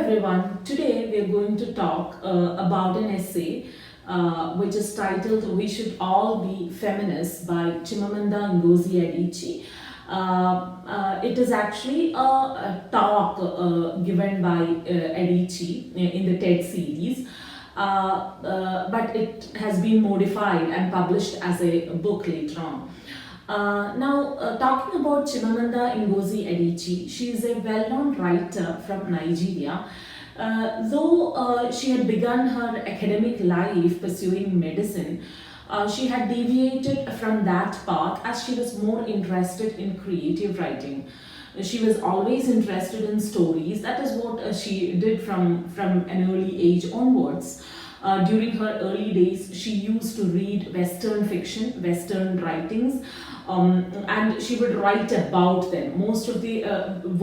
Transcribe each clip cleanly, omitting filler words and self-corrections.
everyone. Today we are going to talk about an essay which is titled "We Should All Be Feminists" by Chimamanda Ngozi Adiche. It is actually a talk given by Adichie in the TED series, but it has been modified and published as a book later on. Talking about Chimamanda Ngozi Adiche, she is a well-known writer from Nigeria. Though she had begun her academic life pursuing medicine, she had deviated from that path as she was more interested in creative writing. She was always interested in stories. That is what she did from an early age onwards. During her early days, she used to read Western fiction, Western writings, and she would write about them. Most of the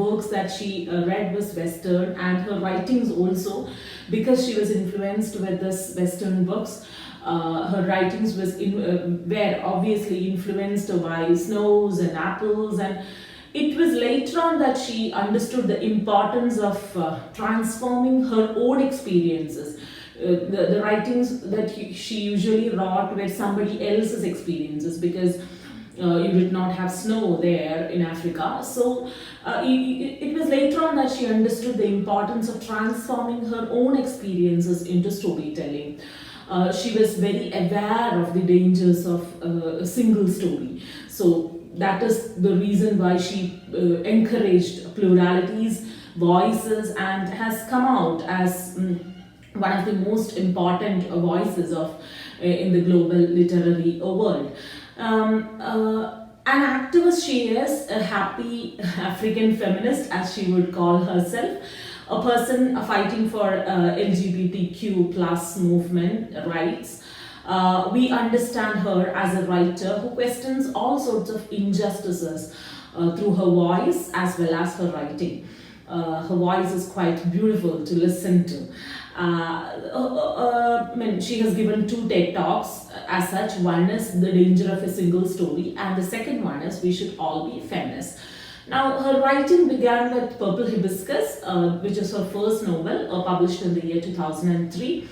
works that she read was Western, and her writings also, because she was influenced with this Western books. Her writings were obviously influenced by snows and apples, and it was later on that she understood the importance of transforming her own experiences. The writings that she usually wrote were somebody else's experiences, because you did not have snow there in Africa. So it was later on that she understood the importance of transforming her own experiences into storytelling. She was very aware of the dangers of a single story. So that is the reason why she encouraged pluralities, voices, and has come out as one of the most important voices of in the global literary world. An activist, she is a happy African feminist, as she would call herself, a person fighting for LGBTQ plus movement rights. We understand her as a writer who questions all sorts of injustices through her voice as well as her writing. Her voice is quite beautiful to listen to. She has given two TED Talks as such. One is The Danger of a Single Story, and the second one is We Should All Be Feminists. Now, her writing began with Purple Hibiscus, which is her first novel, published in the year 2003,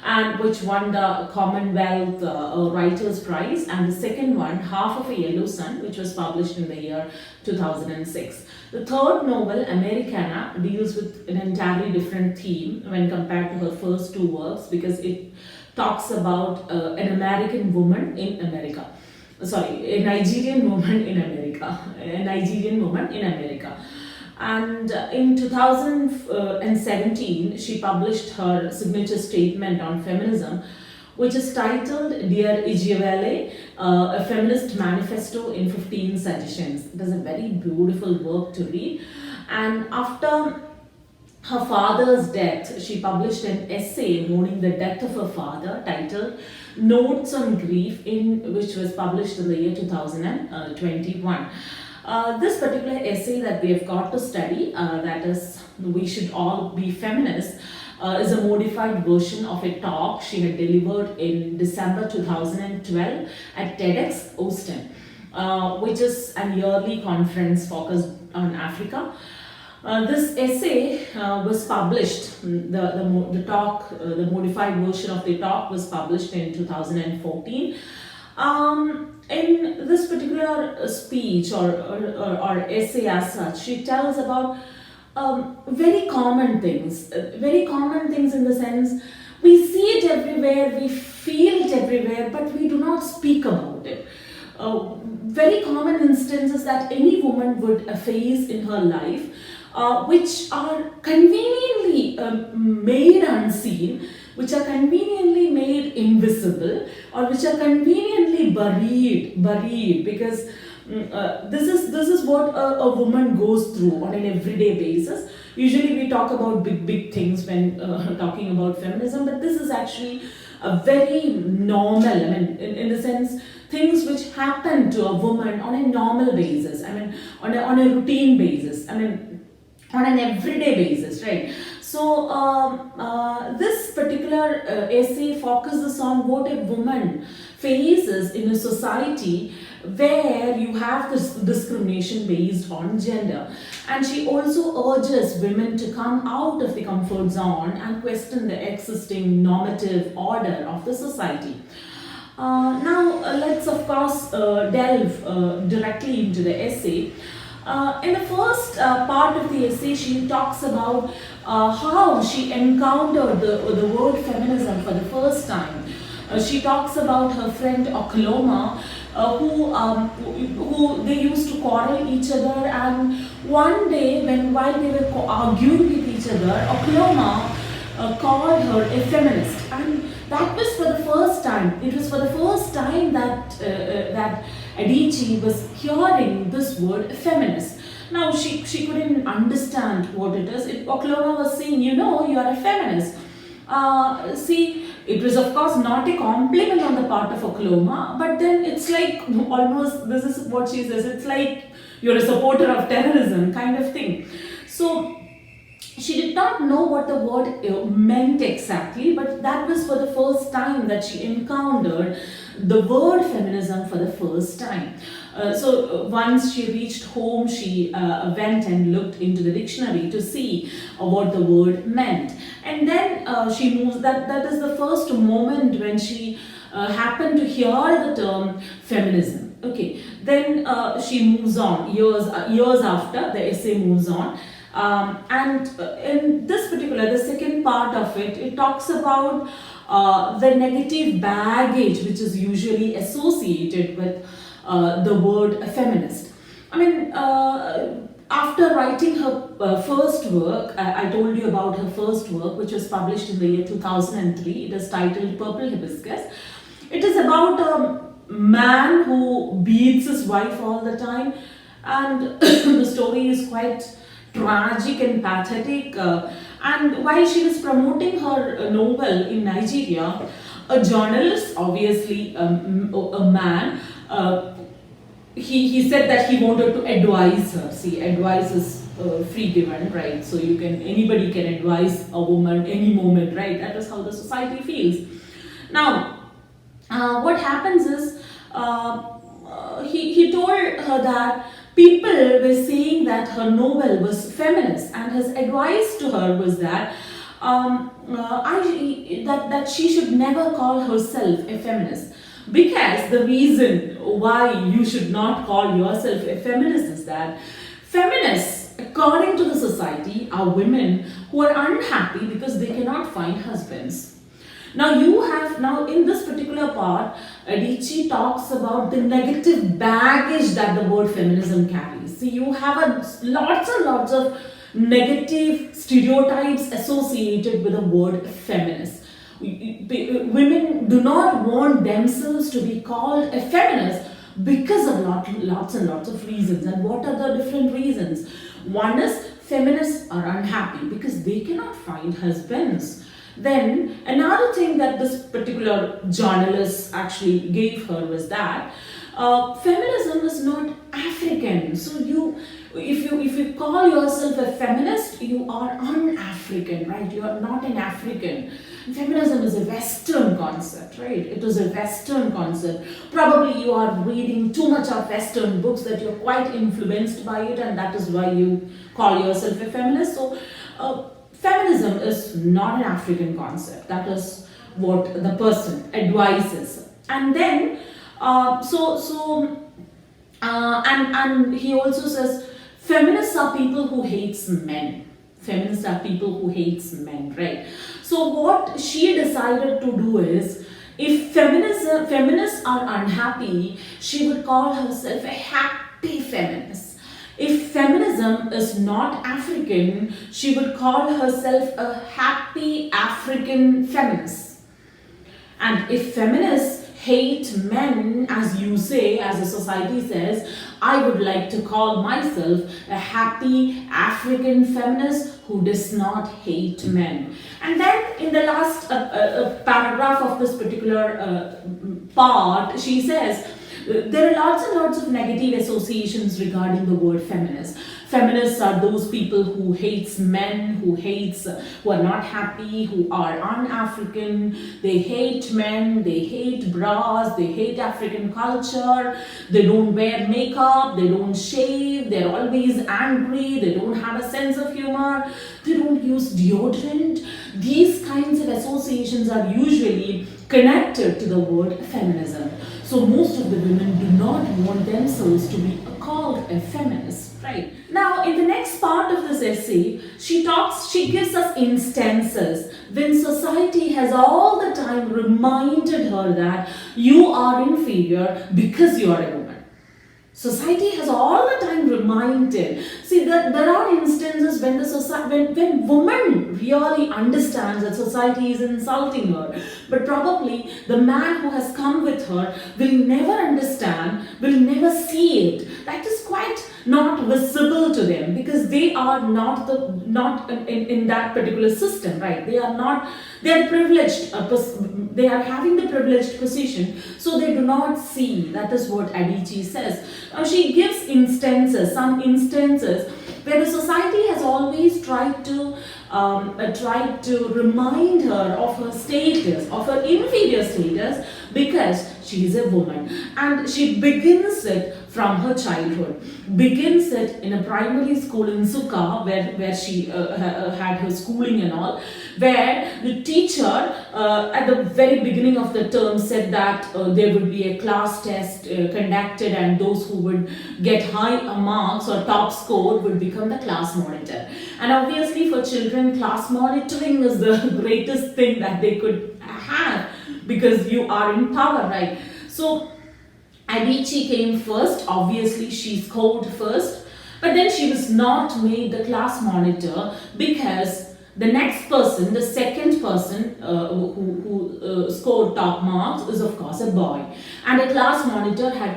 and which won the Commonwealth Writers' Prize, and the second one, Half of a Yellow Sun, which was published in the year 2006. The third novel, Americana, deals with an entirely different theme when compared to her first two works, because it talks about an American woman in America. Sorry, a Nigerian woman in America. A Nigerian woman in America. And in 2017, she published her signature statement on feminism, which is titled Dear Ijewele, a feminist manifesto in 15 suggestions. It is a very beautiful work to read. And after her father's death, she published an essay mourning the death of her father titled Notes on Grief, which was published in the year 2021. This particular essay that we have got to study, that is We Should All Be Feminists, is a modified version of a talk she had delivered in December 2012 at TEDx Austin, which is an yearly conference focused on Africa. This essay was published, the modified version of the talk was published in 2014. In this particular speech or essay as such, she tells about very common things in the sense we see it everywhere, we feel it everywhere, but we do not speak about it. Very common instances that any woman would face in her life, which are conveniently made unseen, which are conveniently made invisible, or which are conveniently buried, because this is what a woman goes through on an everyday basis. Usually we talk about big things when talking about feminism, but this is actually a very normal, in the sense, things which happen to a woman on a normal basis, on a routine basis, on an everyday basis, right? So this particular essay focuses on what a woman faces in a society where you have this discrimination based on gender. And she also urges women to come out of the comfort zone and question the existing normative order of the society. Let's of course delve directly into the essay. In the first part of the essay, she talks about how she encountered the word feminism for the first time. She talks about her friend Oklahoma, who they used to quarrel each other, and one day, while they were arguing with each other, Oklahoma called her a feminist, and that was for the first time. It was for the first time that Adichie was hearing this word feminist. Now she couldn't understand what it is. Oklahoma was saying, you are a feminist. See, it was of course not a compliment on the part of Oklahoma, but then it's like almost, this is what she says, it's like you're a supporter of terrorism kind of thing. So she did not know what the word meant exactly, but that was for the first time that she encountered the word feminism for the first time. Once she reached home, she went and looked into the dictionary to see what the word meant. And then she moves, that is the first moment when she happened to hear the term feminism. Okay, then she moves on, years after, the essay moves on. In this particular, the second part of it, it talks about the negative baggage which is usually associated with the word feminist. I mean, after writing her first work, I told you about her first work, which was published in the year 2003. It is titled Purple Hibiscus. It is about a man who beats his wife all the time, and the story is quite tragic and pathetic. And while she was promoting her novel in Nigeria, a journalist, obviously a man, he said that he wanted to advise her. See, advice is free given, right? So anybody can advise a woman any moment, right? That is how the society feels. Now, what happens is he told her that people were saying that her novel was feminist, and his advice to her was that that she should never call herself a feminist, because the reason why you should not call yourself a feminist is that feminists, according to the society, are women who are unhappy because they cannot find husbands. Now in this particular part, Adichie talks about the negative baggage that the word feminism carries. See, you have lots and lots of negative stereotypes associated with the word feminist. Women do not want themselves to be called a feminist because of lots and lots of reasons. And what are the different reasons? One is feminists are unhappy because they cannot find husbands. Then another thing that this particular journalist actually gave her was that feminism is not African. So if you call yourself a feminist, you are un-African, right? You are not an African. Feminism is a Western concept, right? It is a Western concept. Probably you are reading too much of Western books that you're quite influenced by it, and that is why you call yourself a feminist. So feminism is not an African concept. That is what the person advises. And then, and he also says, feminists are people who hates men. Feminists are people who hates men, right? So what she decided to do is, if feminists are unhappy, she would call herself a happy feminist. If feminism is not African, she would call herself a happy African feminist. And if feminists hate men, as you say, as the society says, I would like to call myself a happy African feminist who does not hate men. And then in the last paragraph of this particular part, she says, there are lots and lots of negative associations regarding the word feminist. Feminists are those people who hates men, who are not happy, who are un-African. They hate men, they hate bras, they hate African culture. They don't wear makeup, they don't shave, they're always angry, they don't have a sense of humor, they don't use deodorant. These kinds of associations are usually connected to the word feminism. So most of the women do not want themselves to be called a feminist, right? Now, in the next part of this essay, she gives us instances when society has all the time reminded her that you are inferior because you are a woman. Society has all the time reminded. See, that there are instances when when woman really understands that society is insulting her, but probably the man who has come with her will never understand, will never see it. That is quite not visible to them because they are not in that particular system, right? They are privileged. They are having the privileged position, so they do not see. That is what Adichie says. She gives some instances where the society has always tried to remind her of her status, of her inferior status, because she is a woman. And she begins it from her childhood. Begins it in a primary school in Sukha, where she had her schooling and all, where the teacher at the very beginning of the term said that there would be a class test conducted, and those who would get high marks or top score would become the class monitor. And obviously for children, class monitoring is the greatest thing that they could have, because you are in power, right? So Adichie came first. Obviously she scored first, but then she was not made the class monitor because the next person, the second person who scored top marks is of course a boy, and a class monitor had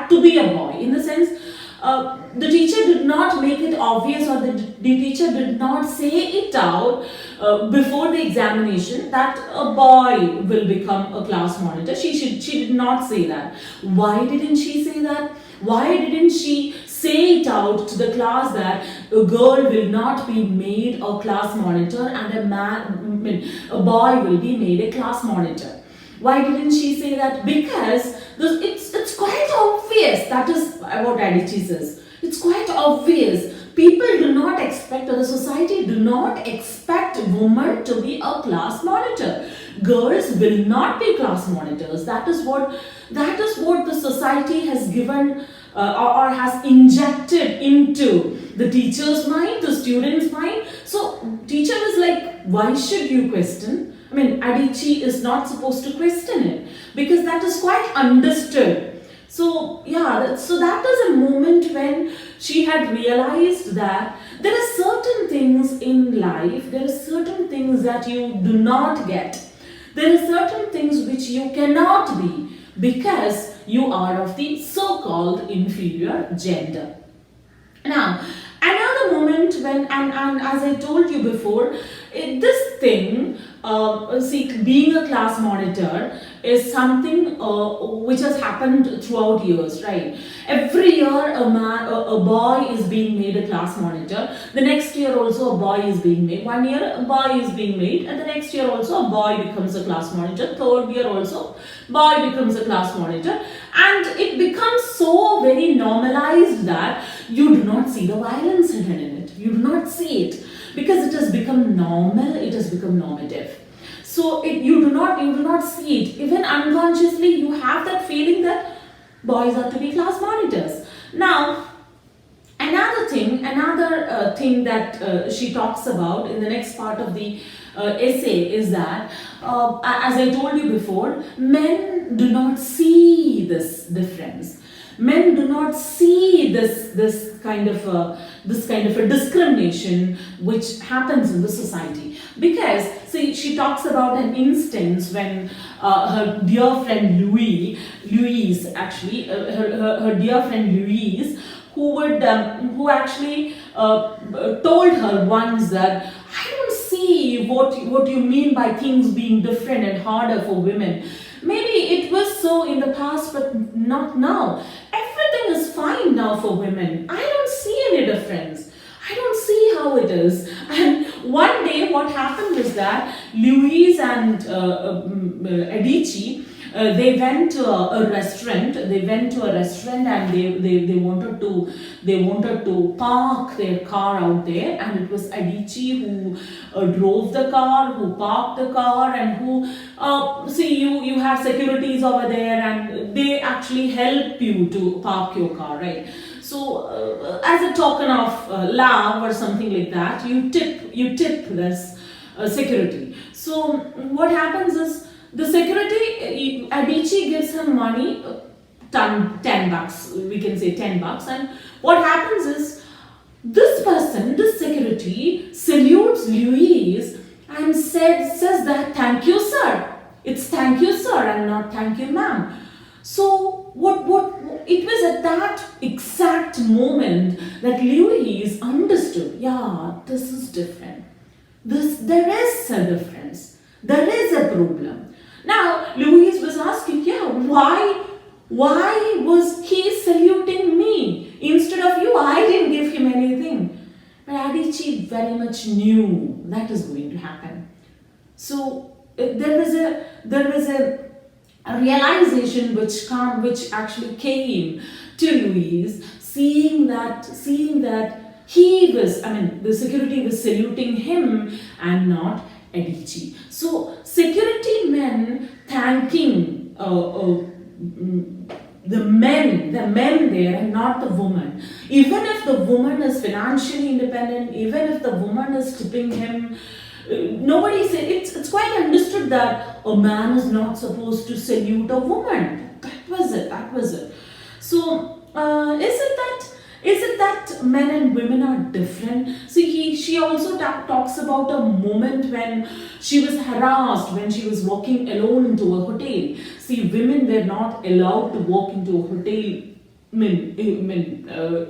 to be a boy, in the sense the teacher did not make it obvious, or the teacher did not say it out before the examination that a boy will become a class monitor. She did not say that. Why didn't she say that? Why didn't she say it out to the class that a girl will not be made a class monitor and a boy will be made a class monitor? Why didn't she say that? Because it's quite obvious. That is what Adichie says. It's quite obvious. People do not expect, or the society do not expect women to be a class monitor. Girls will not be class monitors. That is what the society has given or has injected into the teacher's mind, the student's mind. So teacher is like, why should you question? I mean, Adichie is not supposed to question it, because that is quite understood. So yeah, so that is a moment when she had realized that there are certain things in life, there are certain things that you do not get. There are certain things which you cannot be because you are of the so-called inferior gender. Now, another moment when, and as I told you before, this thing, being a class monitor is something which has happened throughout years, right? Every year a boy is being made a class monitor. The next year also a boy is being made. 1 year a boy is being made, and the next year also a boy becomes a class monitor. Third year also boy becomes a class monitor, and it becomes so very normalized that you do not see the violence hidden in it. You do not see it because it has become normal. It has become normative. So you do not see it. Even unconsciously, you have that feeling that boys are to be class monitors. Now, another thing that she talks about in the next part of the essay is that, as I told you before, men do not see this difference. Men do not see this kind of a discrimination which happens in the society. Because, see, she talks about an instance when her dear friend Louise, her dear friend Louise, who actually told her once that, I don't see what you mean by things being different and harder for women. Maybe it was so in the past, but not now. Everything is fine now for women. I don't see any difference. I don't see how it is. And one day, what happened is that Louise and Adichie, they went to a restaurant. They went to a restaurant and they wanted to park their car out there. And it was Adichie who drove the car, who parked the car, and who see you have securities over there, and they actually help you to park your car, right? So as a token of love or something like that, you tip this security. So what happens is, the security, Adichie gives him money, 10 bucks, we can say 10 bucks, and what happens is, this person, this security, salutes Louise and says that, thank you sir, it's thank you sir and not thank you ma'am. So what it was at that exact moment that Louise understood, yeah, this is different. There is a difference. There is a problem. Now, Louise was asking, yeah, why was he saluting me instead of you? I didn't give him anything. But Adichie very much knew that is going to happen. So there was a realization which actually came to Louise, seeing that the security was saluting him and not Adichie. So security men thanking the men there and not the woman. Even if the woman is financially independent, even if the woman is tipping him, nobody said, it's quite understood that a man is not supposed to salute a woman. That was it. So is it that men and women are different? See, she also talks about a moment when she was harassed when she was walking alone into a hotel. See, women were not allowed to walk into a hotel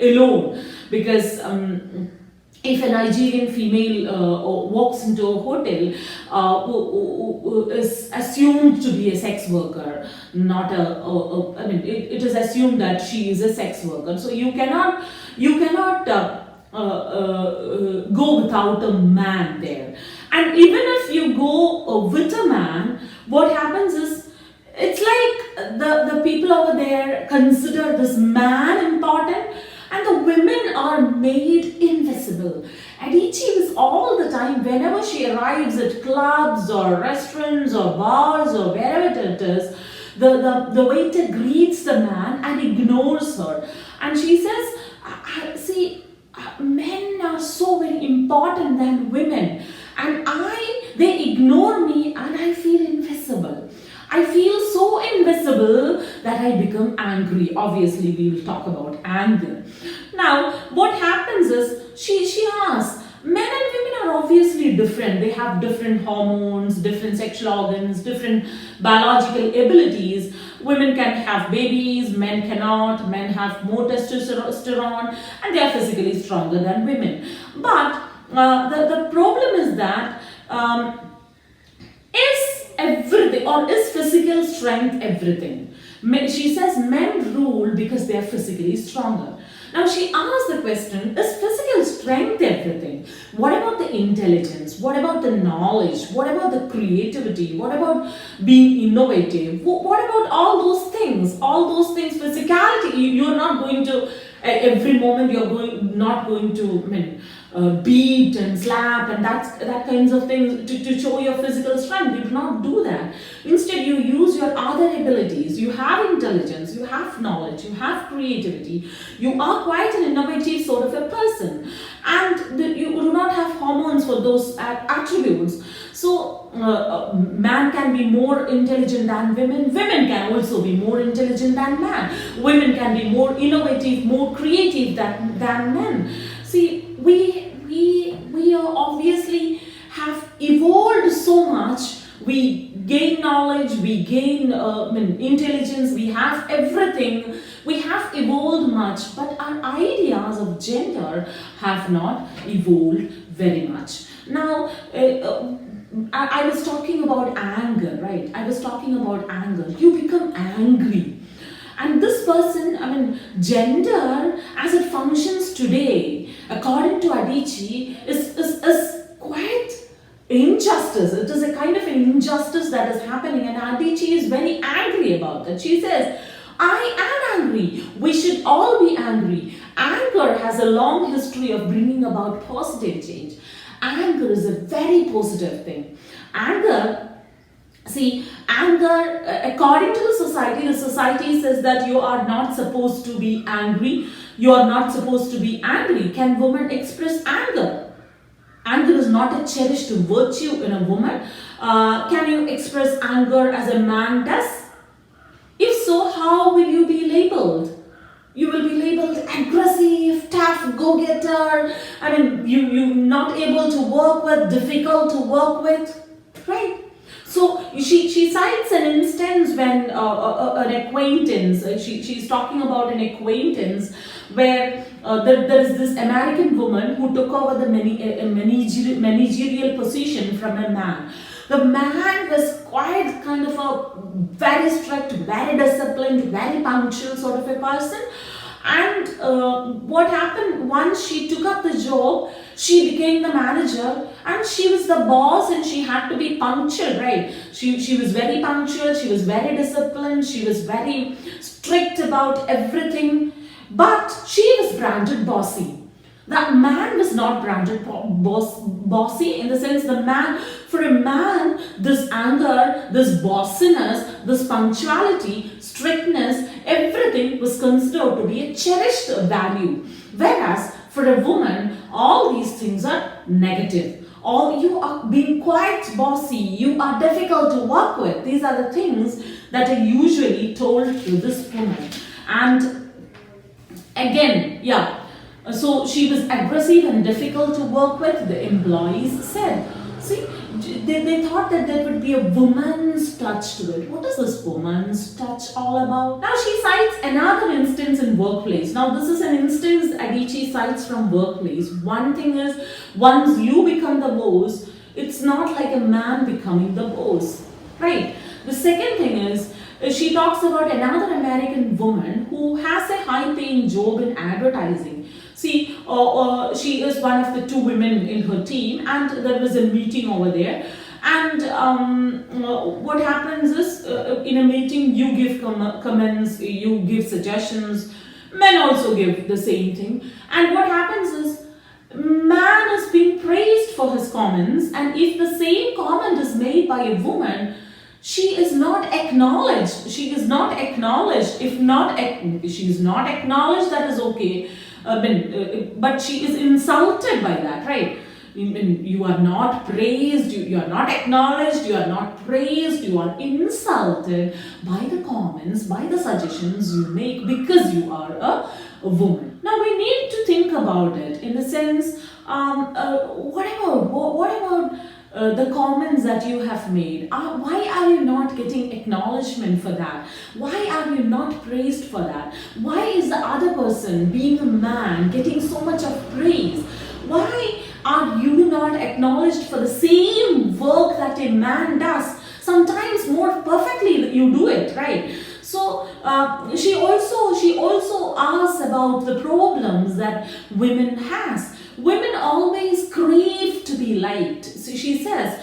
alone, because if a Nigerian female walks into a hotel, who is assumed to be a sex worker, not it is assumed that she is a sex worker. So you cannot go without a man there. And even if you go with a man, what happens is, it's like the people over there consider this man important, and the women are made invisible. Adichie was all the time, whenever she arrives at clubs or restaurants or bars or wherever it is, the waiter greets the man and ignores her. And she says, see, men are so very important than women, and they ignore me and I feel invisible. I feel so invisible that I become angry. Obviously, we will talk about anger. Now, what happens is, she asks, men and women are obviously different. They have different hormones, different sexual organs, different biological abilities. Women can have babies, men cannot. Men have more testosterone, and they are physically stronger than women. But the problem is that, is physical strength everything? She says men rule because they are physically stronger. Now she asks the question, is physical strength everything? What about the intelligence? What about the knowledge? What about the creativity? What about being innovative? What about all those things? All those things, physicality, you're not going to, every moment not going to beat and slap and that kinds of things to show your physical strength. You do not do that. Instead, you use your other abilities. You have intelligence, you have knowledge, you have creativity. You are quite an innovative sort of a person, and you do not have hormones for those attributes. So man can be more intelligent than women. Women can also be more intelligent than man. Women can be more innovative, more creative than men. See, we are obviously have evolved so much. We gain knowledge, we gain intelligence, we have everything. We have evolved much, but our ideas of gender have not evolved very much. Now, I was talking about anger, right? I was talking about anger. You become angry. And this person, I mean, gender as it functions today, according to Adichie, is quite injustice. It is a kind of an injustice that is happening, and Adichie is very angry about it. She says, I am angry. We should all be angry. Anger has a long history of bringing about positive change. Anger is a very positive thing. Anger, according to the society says that you are not supposed to be angry. You are not supposed to be angry. Can women express anger? Anger is not a cherished virtue in a woman. Can you express anger as a man does? If so, how will you be labeled? You will be labeled aggressive, tough, go-getter. I mean, you're not able to work with, difficult to work with, right? So she cites an instance when an acquaintance, she's talking about an acquaintance where there is this American woman who took over the managerial position from a man. The man was quite kind of a very strict, very disciplined, very punctual sort of a person. And what happened, once she took up the job, she became the manager and she was the boss and she had to be punctual, right? She was very punctual, she was very disciplined, she was very strict about everything, but she was branded bossy. That man was not branded bossy, in the sense for a man, this anger, this bossiness, this punctuality, strictness, everything was considered to be a cherished value. Whereas for a woman, all these things are negative. Or you are being quite bossy, you are difficult to work with. These are the things that are usually told to this woman. And again, so she was aggressive and difficult to work with, the employees said. See, they thought that there would be a woman's touch to it. What is this woman's touch all about? Now she cites another instance in workplace. Now this is an instance Adichie cites from workplace. One thing is, once you become the boss, it's not like a man becoming the boss, right? The second thing is, she talks about another American woman who has a high-paying job in advertising. See, she is one of the two women in her team, and there was a meeting over there. And what happens is, in a meeting, you give comments, you give suggestions. Men also give the same thing. And what happens is, man is being praised for his comments, and if the same comment is made by a woman, she is not acknowledged. She is not acknowledged. If not, she is not acknowledged, that is okay. But she is insulted by that, right? You are not praised, you are not acknowledged, you are not praised, you are insulted by the comments, by the suggestions you make because you are a woman. Now we need to think about it in the sense, what about the comments that you have made? Why are you not getting acknowledgement for that? Why are you not praised for that? Why is the other person, being a man, getting so much of praise? Why are you not acknowledged for the same work that a man does? Sometimes more perfectly you do it, right? So she also asks about the problems that women has. Women always crave to be liked. So she says,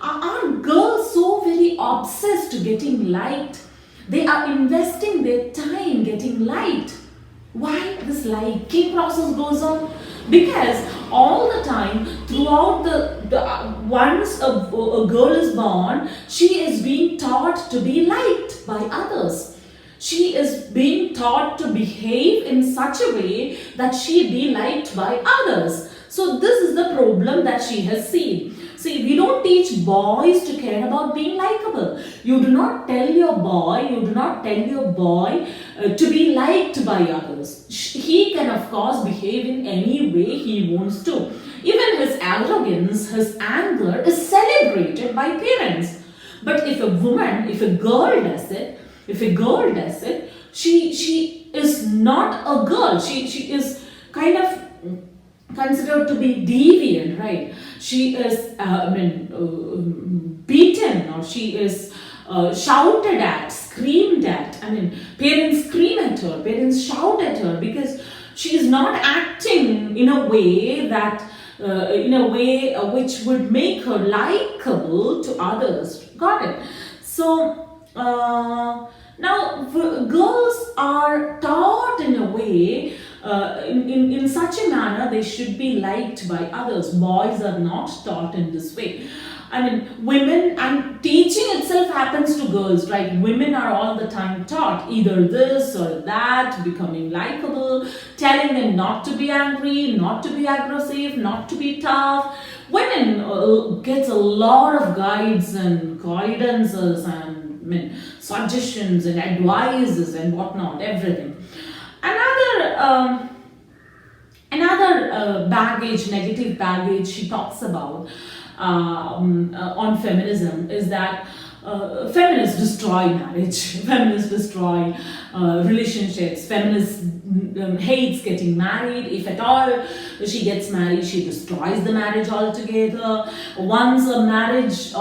are girls so very obsessed to getting liked? They are investing their time getting liked. Why this liking process goes on? Because all the time, throughout once a girl is born, she is being taught to be liked by others. She is being taught to behave in such a way that she be liked by others. So this is the problem that she has seen. See, we don't teach boys to care about being likable. You do not tell your boy to be liked by others. He can of course behave in any way he wants to. Even his arrogance, his anger is celebrated by parents. But if a girl does it, she is not a girl. She is kind of considered to be deviant, right? She is beaten, or she is shouted at, screamed at. I mean, parents scream at her, parents shout at her because she is not acting in a way that, which would make her likable to others. Got it? So now girls are taught in a way, in such a manner they should be liked by others. Boys are not taught in this way. I mean, women, and teaching itself happens to girls, right? Women are all the time taught either this or that, becoming likable, telling them not to be angry, not to be aggressive, not to be tough. Women gets a lot of guides and guidances and suggestions and advices and whatnot, everything. Another baggage, negative baggage she talks about on feminism is that feminists destroy marriage, feminists destroy relationships, feminists hates getting married. If at all she gets married, she destroys the marriage altogether. Once a marriage,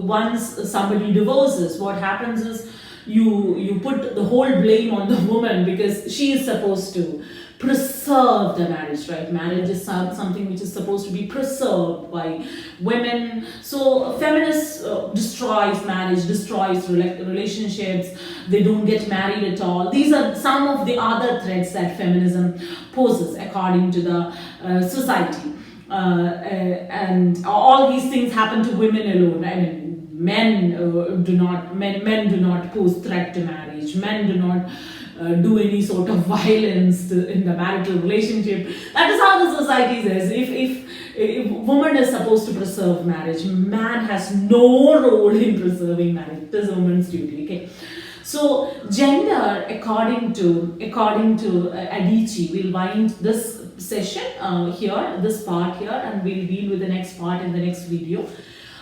once somebody divorces, what happens is you put the whole blame on the woman because she is supposed to preserve the marriage, right? Marriage is something which is supposed to be preserved by women. So feminists destroys marriage, destroys relationships. They don't get married at all. These are some of the other threats that feminism poses according to the society. And all these things happen to women alone. I mean, men do not pose threat to marriage. Men do not do any sort of violence in the marital relationship. That is how the society says. If woman is supposed to preserve marriage, man has no role in preserving marriage. It is a woman's duty. Okay. So gender, according to Adichie, we'll wind this session here, this part here, and we'll deal with the next part in the next video.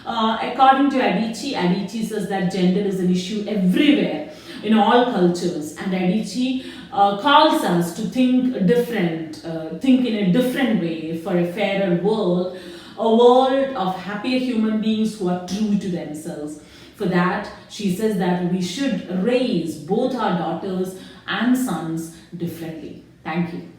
According to Adichie says that gender is an issue everywhere in all cultures, and Adichie calls us to think different, think in a different way for a fairer world, a world of happier human beings who are true to themselves. For that, she says that we should raise both our daughters and sons differently. Thank you.